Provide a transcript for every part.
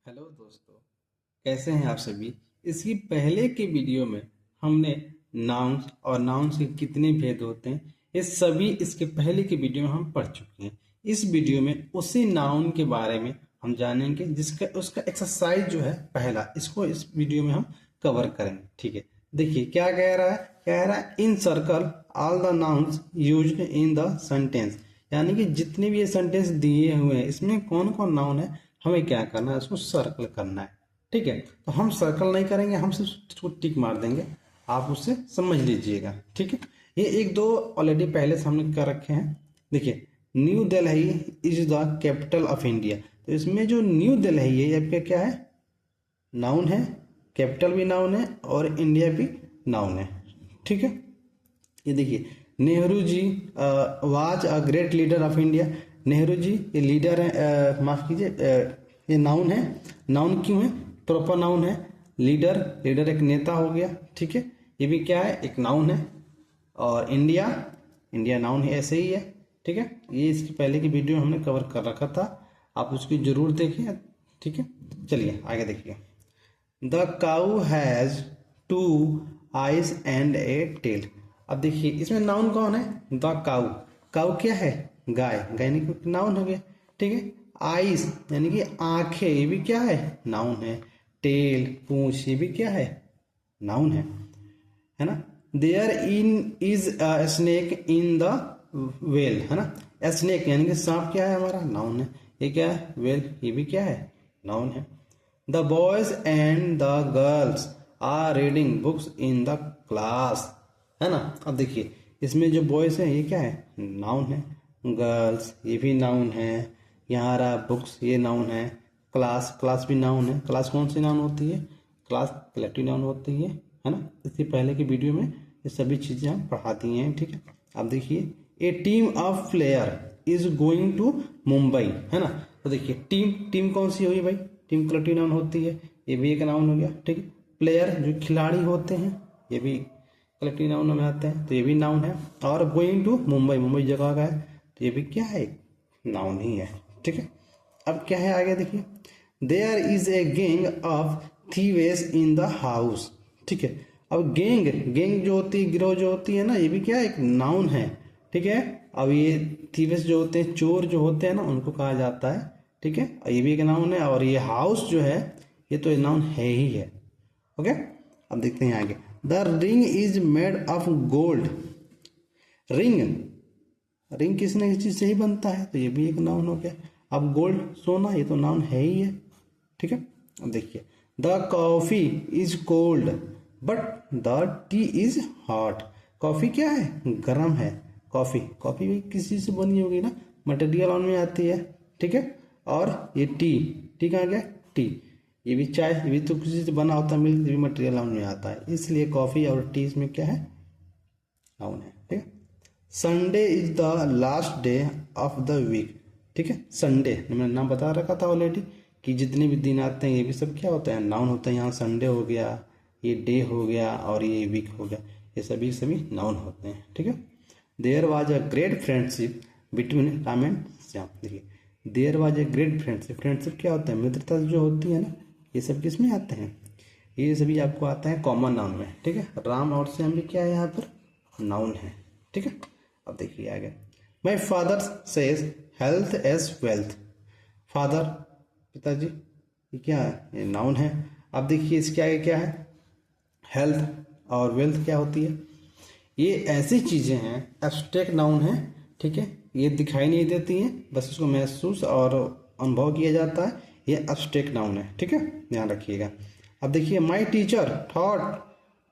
Hello दोस्तों, कैसे हैं आप सभी। इसकी पहले के वीडियो में हमने नाउन्स और नाउन्स के कितने भेद होते हैं ये सभी इसके पहले के वीडियो में हम पढ़ चुके हैं। इस वीडियो में उसी नाउन के बारे में हम जानेंगे जिसका उसका एक्सरसाइज जो है पहला, इसको इस वीडियो में हम कवर करेंगे। ठीक है, देखिए क्या कह रहा है in circle all the nouns used in the sentence. यानी कि जितने भी ये सेंटेंस दिए हुए हैं इसमें कौन कौन नाउन है हमें क्या करना है, उसको सर्कल करना है। ठीक है, तो हम सर्कल नहीं करेंगे, हम सिर्फ उसको टिक मार देंगे, आप उससे समझ लीजिएगा। ठीक है, ये एक दो ऑलरेडी पहले से हमने कर रखे हैं। देखिए, new Delhi is the capital of India. तो इसमें जो न्यू दिल्ली है ये क्या है, नाउन है, कैपिटल भी नाउन है और इंडिया भी नाउन है। ठीक है, ये देखिए Nehru ji was a great leader of India. Nehru ji ये लीडर है, माफ कीजिए, ये नाउन है। नाउन क्यों है, प्रॉपर नाउन है। लीडर, लीडर एक नेता हो गया। ठीक है, ये भी क्या है, एक नाउन है। और इंडिया, इंडिया नाउन है, ऐसे ही है। ठीक है, ये इसके पहले की वीडियो हमने कवर कर रखा था, आप उसकी जरूर देखिए। ठीक है, चलिए आगे देखिए। The cow has two eyes and a tail. अब देखिए इसमें नाउन कौन है, द काउ। काउ क्या है, गाय, गाय यानी कि नाउन हो गया। ठीक है, आइज यानी कि आंखें, ये भी क्या है, नाउन है। टेल, पूंछ, ये भी क्या है, नाउन है ना। There in is snake in the well, है ना। स्नेक यानी कि सांप क्या है, हमारा नाउन है। ये क्या है, वेल, ये भी क्या है, नाउन है। The boys and the girls are reading books in the class, है ना। अब देखिए इसमें जो बॉयज है ये क्या है, नाउन है। गर्ल्स ये भी नाउन है। यहाँ रहा बुक्स, ये नाउन है। क्लास, क्लास भी नाउन है। क्लास कौन सी नाउन होती है, क्लास कलेक्टिव नाउन होती है ना। इससे पहले की वीडियो में ये सभी चीजें हम पढ़ा दी हैं। ठीक है, अब देखिए a team of player is going to Mumbai, है ना। तो देखिए टीम, टीम कौन सी हुई भाई, टीम कलेक्टिव नाउन होती है, ये भी एक नाउन हो गया। ठीक है, प्लेयर जो खिलाड़ी होते हैं ये भी कलेक्टिव नाउन में आते हैं, तो ये भी नाउन है। और गोइंग टू मुंबई, मुंबई जगह का है, तो ये भी क्या है, नाउन ही है। ठीक है, अब क्या है आगे देखिए। There is a gang of thieves in the house. ठीक है, अब गैंग, गैंग जो होती है, गिरोह जो होती है ना, ये भी क्या है, एक नाउन है। ठीक है, अब ये थीवेस जो होते हैं, चोर जो होते हैं ना, उनको कहा जाता है। ठीक है, ये भी एक नाउन है। और ये हाउस जो है ये तो नाउन है ही है। ओके, अब देखते हैं आगे। The ring is made of gold. Ring, ring किसी न किसी चीज से ही बनता है, तो ये भी एक नाउन हो गया। अब गोल्ड, सोना, ये तो नाउन है ही है। ठीक है, अब देखिए the coffee is cold but the T is hot. Coffee क्या है, गर्म है। कॉफी, कॉफी भी किसी चीज से बनी होगी ना, मटेरियल ऑन में आती है। ठीक है, और ये टी, टी कहाँ गया, टी, ये भी चाय, ये भी तो किसी से बना होता है, मिल्क भी मटेरियल ऑन में आता है, इसलिए कॉफी और टी इसमें क्या है, नाउन है। ठीक है, Sunday is the last day of the week. ठीक है, संडे मैंने नाम बता रखा था ऑलरेडी कि जितने भी दिन आते हैं ये भी सब क्या होता है, नाउन होता है। यहाँ संडे हो गया, ये डे हो गया और ये वीक हो गया, ये सभी सभी नाउन होते हैं। ठीक है, there was a great friendship between Ram and Shyam. देखिए there was a great friendship, friendship क्या होता है, मित्रता जो होती है ना, ये सब किस में आते हैं, ये सभी आपको आता है कॉमन नाउन में। ठीक है, राम और श्याम भी क्या है, यहाँ पर नाउन है। ठीक है, अब देखिए आगे। My father says health is wealth. Father, पिताजी, ये क्या है, ये नाउन है। अब देखिए इसके आगे क्या है, हेल्थ और वेल्थ क्या होती है, ये ऐसी चीजें हैं, एब्स्ट्रैक्ट नाउन है। ठीक है, ये दिखाई नहीं देती हैं, बस इसको महसूस और अनुभव किया जाता है, ये एब्स्ट्रैक्ट नाउन है। ठीक है, ध्यान रखिएगा। अब देखिए my teacher thought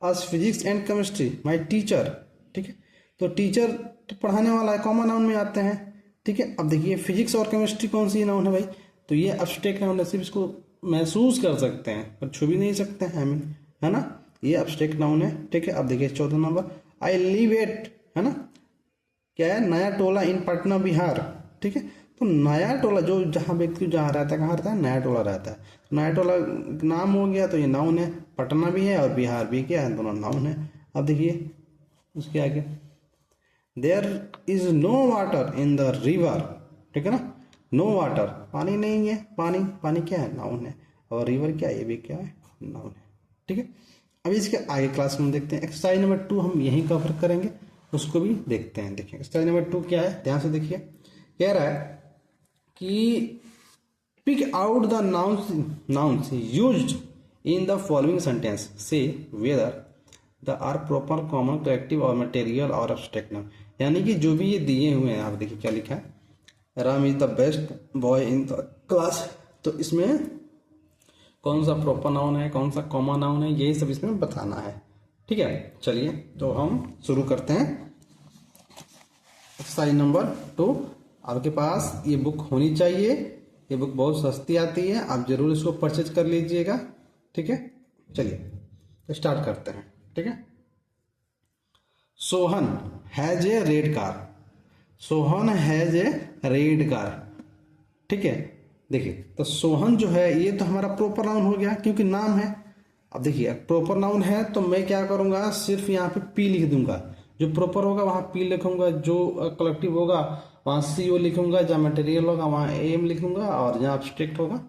us physics and chemistry. My teacher, ठीक है, तो टीचर तो पढ़ाने वाला है, कॉमन नाउन में आते हैं। ठीक है, अब देखिए फिजिक्स और केमिस्ट्री कौन सी नाउन है भाई, तो ये एब्स्ट्रैक्ट नाउन है, सिर्फ इसको महसूस कर सकते हैं पर छू भी नहीं सकते हैं हमें, है ना, ये एब्स्ट्रैक्ट नाउन है। ठीक है, अब देखिए 14 नंबर, आई लिव एट, है ना, क्या है, नया टोला इन पटना बिहार। ठीक है, तो नया टोला जो जहाँ व्यक्ति जहाँ रहता है, कहाँ रहता है, नया टोला रहता है, तो नया टोला नाम हो गया, तो ये नाउन है। पटना भी है और बिहार भी क्या है, दोनों नाउन है। अब देखिए उसके आगे, there is no water in the river. ठीक है ना, नो वाटर, पानी नहीं है, पानी, पानी क्या है, नाउन है। और रिवर क्या है, ये भी क्या है, नाउन है। ठीक है, अब इसके आगे क्लास में देखते हैं। एक्सरसाइज नंबर 2 हम यहीं कवर करेंगे, उसको भी देखते हैं। देखिए एक्सरसाइज नंबर 2 क्या है, ध्यान से देखिए। कह रहा है कि pick out the nouns used in the following sentence. Say whether the are proper, common, collective और material और abstract noun। यानी कि जो भी ये दिए हुए हैं, आप देखिए क्या लिखा है, Ram is the best boy in the class. तो इसमें कौन सा प्रॉपर नाउन है, कौन सा कॉमन नाउन है, यही सब इसमें बताना है। ठीक है, चलिए तो हम शुरू करते हैं। एक्सरसाइज नंबर 2, आपके पास ये बुक होनी चाहिए। ये बुक बहुत सस्ती आती है, आप जरूर इसको परचेज कर लीजिएगा। ठीक है, चलिए तो स्टार्ट करते हैं। ठीक है, Sohan has a red car. Sohan has a red car. ठीक है, देखिए तो सोहन जो है ये तो हमारा प्रॉपर नाउन हो गया क्योंकि नाम है। अब देखिए प्रॉपर नाउन है तो मैं क्या करूंगा, सिर्फ यहाँ पे पी लिख दूंगा। जो प्रॉपर होगा वहां पी लिखूंगा, जो कलेक्टिव होगा वहां सीओ लिखूंगा, जहाँ मटेरियल होगा वहां एम लिखूंगा, और जहाँ एब्स्ट्रैक्ट होगा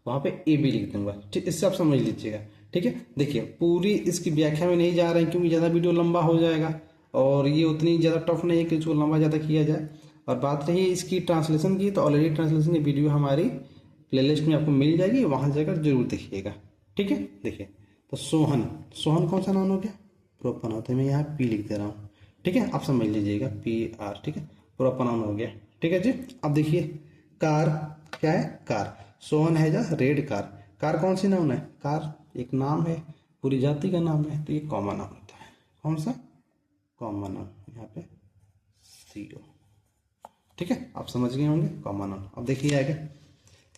वहां पे ए बी लिख दूंगा। ठीक, इससे आप समझ लीजिएगा। ठीक है, देखिए पूरी इसकी व्याख्या में नहीं जा रहे हैं क्योंकि ज्यादा वीडियो लंबा हो जाएगा, और ये उतनी ज्यादा टफ नहीं है कि इसको लंबा ज्यादा किया जाए। और बात रही इसकी ट्रांसलेशन की, तो ऑलरेडी ट्रांसलेशन की वीडियो हमारी प्लेलिस्ट में आपको मिल जाएगी, वहां जाकर जरूर देखिएगा। ठीक है, देखिए तो सोहन, सोहन कौन सा नाउन हो गया, प्रॉपर नाउन। तो मैं यहाँ पी लिख दे रहा हूँ। ठीक है, आप समझ लीजिएगा, पी आर। ठीक है, प्रॉपर नाउन हो गया। ठीक है जी, अब देखिए कार क्या है, कार। सोहन है जा रेड कार। कार कौन सी नाउन है, कार एक नाम है, पूरी जाति का नाम है, तो ये कॉमन नाउन होता है। कौन सा, कॉमन नाउन, यहाँ पे सीओ। ठीक है, आप समझ गए होंगे, कॉमन नाउन। अब देखिए आगे,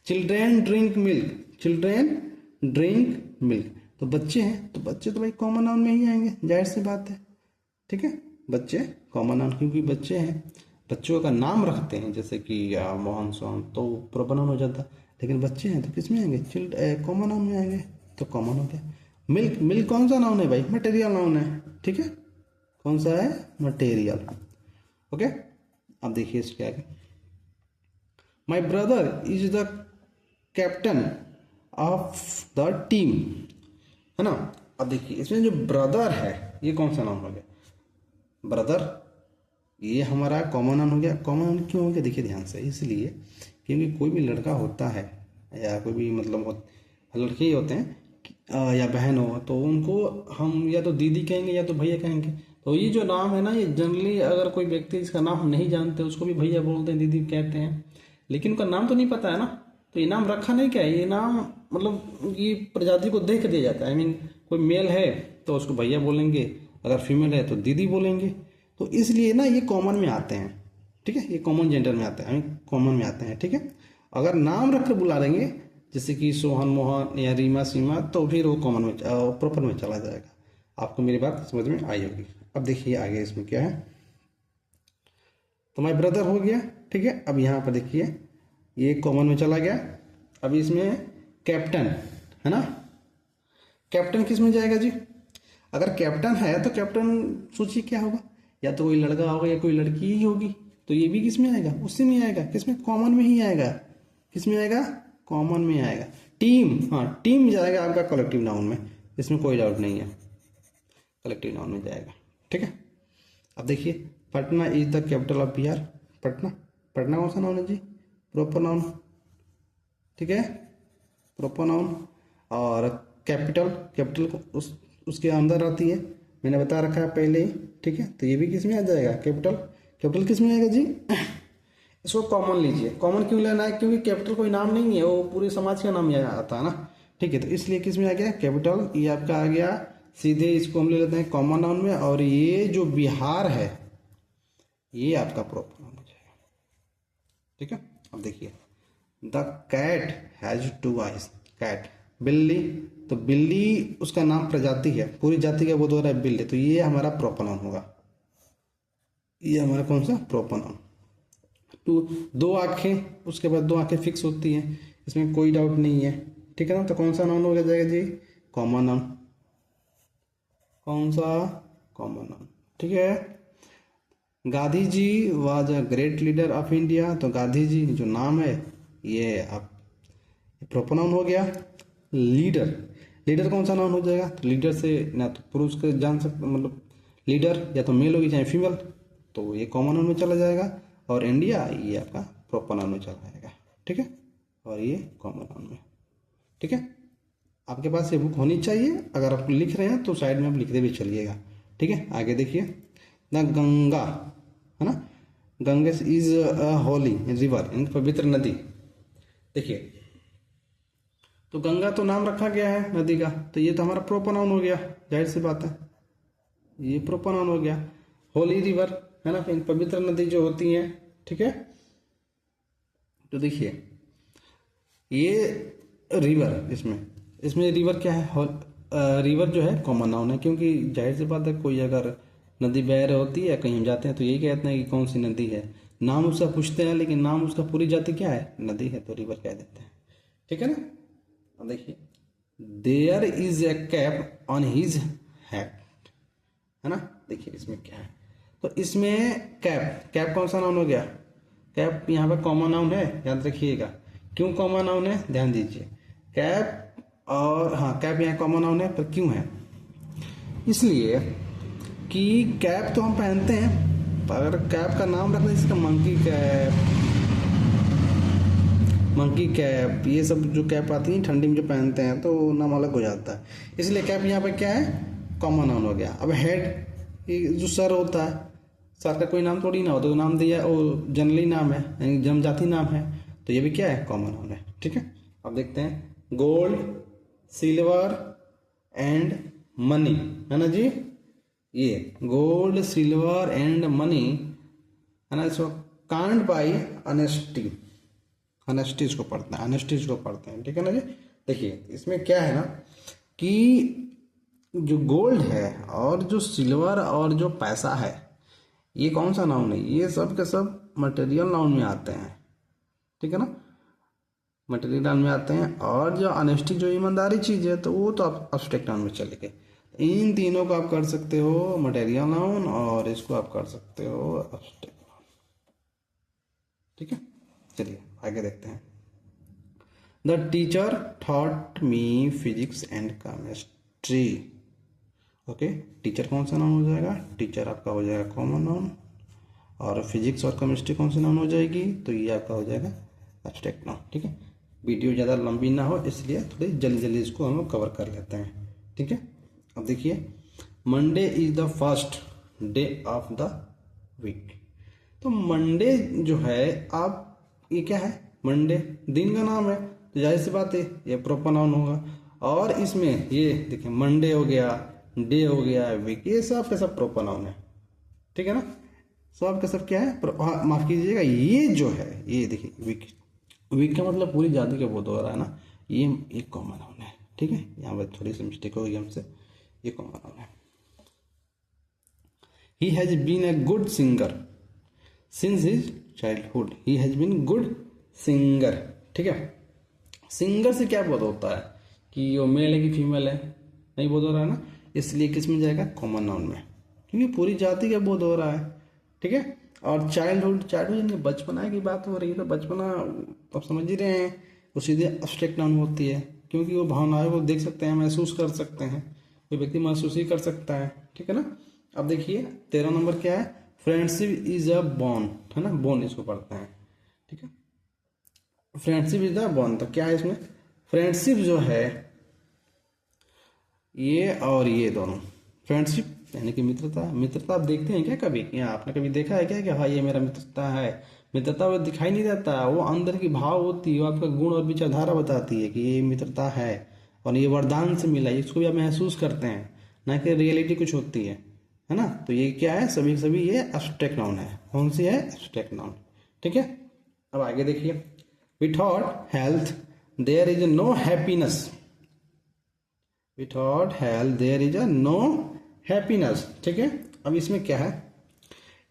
children drink milk. Children drink milk, तो बच्चे हैं, तो बच्चे तो भाई कॉमन नाउन में ही आएंगे, जाहिर सी बात है। ठीक है, बच्चे कॉमन नाउन, क्योंकि बच्चे हैं, बच्चों का नाम रखते हैं जैसे कि मोहन सोहन, तो प्रॉपर नाउन हो जाता। लेकिन बच्चे हैं तो किस में आएंगे, कॉमन नाउन में आएंगे, तो कॉमन हो गया। मिल्क, मिल्क कौन सा नाउन है भाई, मटेरियल नाउन है। ठीक है, कौन सा है, मटेरियल। ओके, अब देखिए इसके आगे, my brother is the captain of the team, है ना। अब देखिए इसमें जो ब्रदर है ये कौन सा नाउन हो गया, ब्रदर, ये हमारा कॉमन नाउन हो गया। कॉमन नाउन क्यों हो गया, देखिए ध्यान से, इसलिए क्योंकि कोई भी लड़का होता है या कोई भी मतलब लड़के ही होते हैं या बहन हो, तो उनको हम या तो दीदी कहेंगे या तो भैया कहेंगे। तो ये जो नाम है ना, ये जनरली अगर कोई व्यक्ति इसका नाम हम नहीं जानते उसको भी भैया बोलते हैं, दीदी कहते हैं, लेकिन उनका नाम तो नहीं पता है ना, तो ये नाम रखा नहीं क्या है, ये नाम मतलब ये प्रजाति को देख दिया जाता है। आई मीन कोई मेल है तो उसको भैया बोलेंगे, अगर फीमेल है तो दीदी बोलेंगे, तो इसलिए ना ये कॉमन में आते हैं। ठीक है, ये कॉमन जेंडर में आते हैं, कॉमन में आते हैं। ठीक है, अगर नाम रखकर बुला लेंगे जैसे कि सोहन मोहन या रीमा सीमा, तो फिर वो कॉमन में प्रॉपर में चला जाएगा। आपको मेरी बात समझ में आई होगी। अब देखिए आगे इसमें क्या है, तो माय ब्रदर हो गया। ठीक है, अब यहाँ पर देखिए ये कॉमन में चला गया। अब इसमें कैप्टन है ना, कैप्टन किस में जाएगा जी, अगर कैप्टन है तो कैप्टन सोचिए क्या होगा, या तो कोई लड़का होगा या कोई लड़की ही होगी, तो ये भी किस में आएगा, उसी में आएगा, किसमें, कॉमन में ही आएगा। किस में आएगा, कॉमन में आएगा। टीम, हाँ टीम जाएगा आपका कलेक्टिव नाउन में, इसमें कोई डाउट नहीं है, कलेक्टिव नाउन में जाएगा। ठीक है, अब देखिए Patna is the capital of Bihar. Patna, Patna कौन सा नाउन है जी, प्रॉपर नाउन। ठीक है, प्रॉपर नाउन। और कैपिटल, कैपिटल को उसके अंदर आती है, मैंने बता रखा है पहले ही। ठीक है, तो ये भी किस में आ जाएगा, कैपिटल। कैपिटल किस में आएगा जी, इसको कॉमन लीजिए। कॉमन क्यों लेना है, क्योंकि कैपिटल कोई नाम नहीं है, वो पूरे समाज का नाम आता है ना। ठीक है, तो इसलिए किस में आ गया, कैपिटल। ये आपका आ गया सीधे, इसको हम ले लेते हैं कॉमन नाउन में, और ये जो बिहार है ये आपका प्रॉपर नाउन हो जाएगा। ठीक है, अब देखिए the cat has 2 eyes. Cat, बिल्ली, तो बिल्ली उसका नाम प्रजाति है, पूरी जाति का बोध हो रहा है बिल्ली, तो ये हमारा प्रॉपर नाउन होगा। ये हमारा कौन सा, प्रॉपर नाउन। तो 2 आंखें, उसके बाद 2 आंखें फिक्स होती हैं, इसमें कोई डाउट नहीं है। ठीक है ना, तो कौन सा नाउन हो जाएगा जी, कॉमन नाउन। कौन सा, कॉमन नाउन। ठीक है, Gandhi ji was a great leader of India, तो गांधी जी जो नाम है ये आप प्रॉपर नाउन हो गया। लीडर, लीडर कौन सा नाउन हो जाएगा? तो लीडर से ना तो पुरुष को जान सकते, मतलब लीडर या तो मेल होगी चाहे फीमेल, तो ये कॉमन नाउन में चला जाएगा। और इंडिया ये आपका प्रॉपर नाउन में चला जाएगा, ठीक है, और ये कॉमन नाउन में, ठीक है। आपके पास ये बुक होनी चाहिए, अगर आप लिख रहे हैं तो साइड में आप लिखते भी चलिएगा, ठीक है। आगे देखिए, द गंगा, है ना, Ganga is a holy river, इन पवित्र नदी। देखिए, तो गंगा तो नाम रखा गया है नदी का, तो ये तो हमारा प्रोपर नाउन हो गया, जाहिर सी बात है, ये प्रोपर नाउन हो गया। होली रिवर, है ना, इन पवित्र नदी जो होती हैं, ठीक है। तो देखिए, ये रिवर, इसमें रिवर क्या है? रिवर जो है कॉमन नाउन है, क्योंकि जाहिर सी बात है, कोई अगर नदी बह रही होती है, कहीं हम जाते हैं तो यही कहते हैं कि कौन सी नदी है, नाम उसका पूछते हैं, लेकिन नाम उसका पूरी जाति क्या है? नदी है, तो रिवर कह देते हैं, ठीक है ना। अब देखिए, there is a cap on his head, है ना। देखिए इसमें क्या है, तो इसमें कैप कौन सा नाउन हो गया? कैप यहाँ पर कॉमन नाउन है, याद रखिएगा। क्यों कॉमन नाउन है, ध्यान दीजिए। कैप, और हाँ, कैप यहाँ कॉमन नाउन है, पर क्यों है? इसलिए कि कैप तो हम पहनते हैं, पर अगर कैप का नाम रखना, इसका मंकी कैप, ये सब जो कैप आती है ठंडी में जो पहनते हैं, तो नाम अलग हो जाता है, इसलिए कैप यहाँ पे क्या है? कॉमन नाउन हो गया। अब हेड, ये जो सर होता है, सर का कोई नाम थोड़ी ना होता, तो नाम दिया, वो जनरली नाम है, यानी जन्मजाति नाम है, तो ये भी क्या है? कॉमन नाउन है, ठीक है। अब देखते हैं, गोल्ड, सिल्वर एंड मनी, है ना जी, ये गोल्ड, सिल्वर एंड मनी, है ना, इसको कांट बाई ऑनेस्टी, ऑनेस्टी इसको पढ़ते हैं, ऑनेस्टी इसको पढ़ते हैं, ठीक है ना जी। देखिए इसमें क्या है ना, कि जो गोल्ड है और जो सिल्वर और जो पैसा है, ये कौन सा नाउन है? ये सब के सब मटेरियल नाउन में आते हैं, ठीक है ना, मटेरियल नाउन में आते हैं। और जो ऑनेस्टी, जो ईमानदारी चीज है, तो वो तो आप एब्स्ट्रैक्ट नाउन में चले गए। इन तीनों को आप कर सकते हो मटेरियल नाउन, और इसको आप कर सकते हो एब्स्ट्रैक्ट नाउन, ठीक है। चलिए आगे देखते हैं। The teacher thought me physics and chemistry. Okay, teacher कौन सा नाउन हो जाएगा? टीचर आपका हो जाएगा कॉमन नाउन, और फिजिक्स और केमिस्ट्री कौन सी नाउन हो जाएगी? तो ये आपका हो जाएगा एब्स्ट्रैक्ट नाउन, ठीक है। वीडियो ज़्यादा लंबी ना हो, इसलिए थोड़ी जल्दी जल्दी इसको हम लोग कवर कर लेते हैं, ठीक है। अब देखिए, Monday is the first day of the week. तो मंडे जो है, आप ये क्या है? मंडे दिन का नाम है, तो जाहिर सी बात है ये प्रॉपर नाउन होगा। और इसमें ये देखिए, मंडे हो गया, डे हो गया, वीक, ये सब का सब प्रॉपर नाउन है, ठीक है ना। सब का सब क्या है? माफ कीजिएगा, ये जो है, ये देखिए वीक, वीक का मतलब पूरी जाति का बोध हो रहा है ना, ये एक कॉमन नाउन है, ठीक है। यहाँ पर थोड़ी सी मिस्टेक हो गई हमसे, ये कॉमन नाउन है। He has been a good singer since his childhood, he has been good singer, ठीक है। सिंगर से क्या बोध होता है कि वो मेल है कि फीमेल है? नहीं बोध हो रहा है ना, इसलिए किस में जाएगा? कॉमन नाउन में, क्योंकि पूरी जाति का बोध हो रहा है, ठीक है। और चाइल्डहुड, चाइल्डहुड बचपना की बात हो रही है, तो बचपना तो आप समझ ही रहे हैं, वो सीधे एब्स्ट्रैक्ट नाउन होती है, क्योंकि वो भावनाएं को देख सकते हैं, महसूस कर सकते हैं, कोई व्यक्ति महसूस ही कर सकता है, ठीक है ना। अब देखिए 13 नंबर क्या है? फ्रेंडशिप इज अ बॉन्ड, है ना, बॉन्ड इसको पढ़ते हैं, ठीक है। फ्रेंडशिप इज द बॉन्ड, तो क्या है इसमें? फ्रेंडशिप जो है, ये और ये दोनों, फ्रेंडशिप यानी कि मित्रता। मित्रता आप देखते हैं क्या कभी? या आपने कभी देखा है क्या कि हाँ ये मेरा मित्रता है? मित्रता वो दिखाई नहीं देता, वो अंदर की भाव होती है, वो आपका गुण और विचारधारा बताती है कि ये मित्रता है, और ये वरदान से मिला है, इसको भी आप महसूस करते हैं, ना कि रियलिटी कुछ होती है ना। तो ये क्या है? सभी सभी ये एब्स्ट्रैक्ट नाउन है। कौन सी है? एब्स्ट्रैक्ट नाउन, ठीक है। अब आगे देखिए, without health there is no happiness, without health there is a no happiness, ठीक है। अब इसमें क्या है?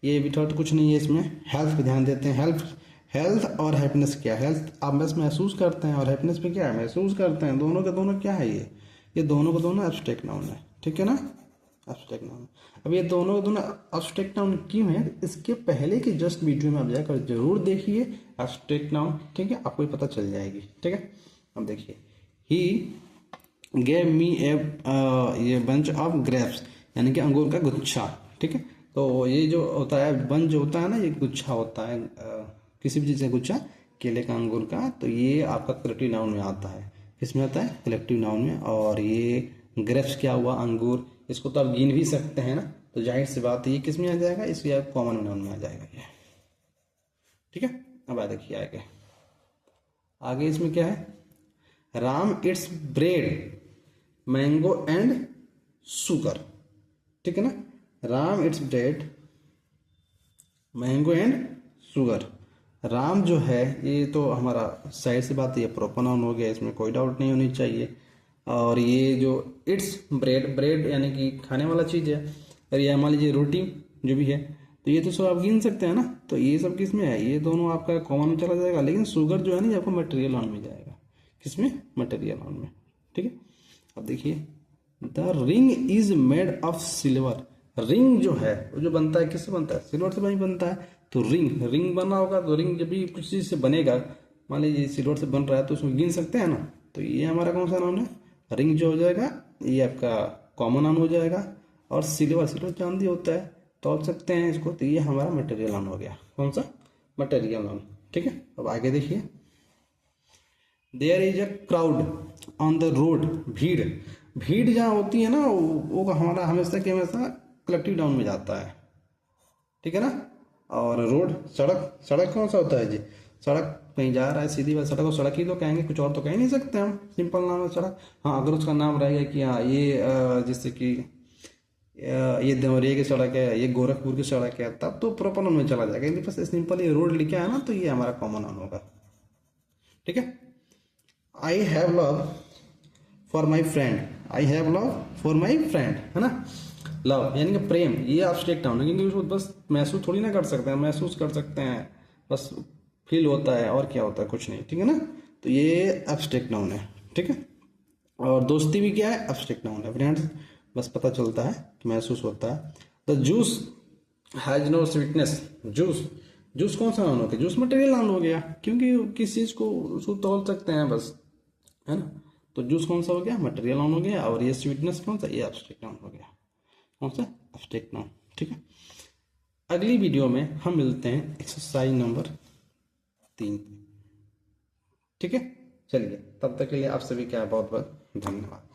ये विथआउट कुछ नहीं है, इसमें हेल्थ पे ध्यान देते हैं। हेल्थ और हैप्पीनेस क्या है? हेल्थ आप बस महसूस करते हैं, और हैप्पीनेस पे क्या है? महसूस करते हैं। दोनों के दोनों क्या है? ये दोनों के दोनों एब्स्ट्रैक्ट नाउन है, ठीक है ना, एब्स्ट्रैक्ट नाउन। अब ये दोनों के दोनों एब्स्ट्रैक्ट नाउन क्यों है? इसके पहले की जस्ट वीडियो में आप जाकर जरूर देखिए एब्स्ट्रैक्ट नाउन, ठीक है, आपको पता चल जाएगी, ठीक है। अब देखिए, ही गेव मी ए ये बंच ऑफ ग्रेप्स, यानी कि अंगूर का गुच्छा। ठीक है, तो ये जो होता है बंच जो होता है ना, ये गुच्छा होता है, किसी भी चीज़ का गुच्छा, केले का, अंगूर का, तो ये आपका कलेक्टिव नाउन में आता है। किसमें आता है? कलेक्टिव नाउन में। और ये ग्रेप्स क्या हुआ? अंगूर। इसको तो आप गिन भी सकते हैं ना, तो जाहिर सी बात है ये किस में आ जाएगा? इसलिए कॉमन नाउन में आ जाएगा ये। ठीक है, अब देखिए आगे। आगे इसमें क्या है? Ram it's bread mango and sugar. ठीक है ना, Ram it's bread mango and sugar. Ram जो है ये तो हमारा साइड से बात है, ये प्रॉपर नाउन हो गया, इसमें कोई डाउट नहीं होनी चाहिए। और ये जो इट्स ब्रेड, ब्रेड यानी कि खाने वाला चीज़ है, और ये मान लीजिए रोटी जो भी है, तो ये तो सब आप गिन सकते हैं ना, तो ये सब किस में है? ये दोनों आपका कॉमन में चला जाएगा। लेकिन शुगर जो है ना, ये आपको मटेरियल नाउन में जाएगा। किसमें? मटेरियल नाउन में। ठीक है, अब देखिए, the ring is made of silver. Ring जो है वो जो बनता है किससे बनता है? सिल्वर से बनता है। तो रिंग, रिंग बना होगा, तो रिंग जब भी कुछ चीज से बनेगा, मान लीजिए सिल्वर से बन रहा है, तो उसमें गिन सकते हैं ना, तो ये हमारा कौन सा नाउन है? रिंग जो हो जाएगा, ये आपका कॉमन नाउन हो जाएगा। और सिल्वर, सिल्वर चांदी होता है, तोल सकते हैं इसको, तो ये हमारा मटेरियल नाउन हो गया। कौन सा? Material noun. ठीक है, अब आगे देखिए, there is a crowd on the road. भीड़, भीड़ जहाँ होती है ना, वो हमारा हमेशा के हमेशा कलेक्टिव नाउन में जाता है। ठीक है ना, और रोड, सड़क, सड़क कौन सा होता है जी? सड़क कहीं जा रहा है सीधी बात, सड़क को सड़क ही तो कहेंगे, कुछ और तो कह ही नहीं सकते हम, सिंपल नाम है सड़क। हाँ, अगर उसका नाम रहेगा कि हाँ ये जैसे कि ये देवरिया की सड़क है, ये गोरखपुर की सड़क है, तब तो प्रॉपर नाउन में चला जाएगा। यदि बस सिंपल ये रोड लिखा है ना, तो ये हमारा कॉमन नाउन होगा। ठीक है, I have love for my friend, I have love for my friend, है ना। लव यानी कि प्रेम, ये एब्स्ट्रैक्ट नाउन है, क्योंकि उसको बस महसूस थोड़ी ना कर सकते हैं, महसूस कर सकते हैं, बस फील होता है, और क्या होता है? कुछ नहीं। ठीक है ना, तो ये एब्स्ट्रैक्ट नाउन है। ठीक है, और दोस्ती भी क्या है? एब्स्ट्रैक्ट नाउन है फ्रेंड्स, बस पता चलता है कि महसूस होता है। The juice has no sweetness. Juice, juice कौन सा नाउन हो गया? जूस मटेरियल नाउन हो गया, क्योंकि किस चीज को उसको तोल सकते हैं बस, है ना। तो जूस कौन सा हो गया? मटेरियल नाउन हो गया। और ये स्वीटनेस कौन सा? ये एब्स्ट्रैक्ट नाउन हो गया। कौन सा? Abstract noun. ठीक है, अगली वीडियो में हम मिलते हैं एक्सरसाइज नंबर 3। ठीक है, चलिए, तब तक के लिए आप सभी का बहुत बहुत धन्यवाद।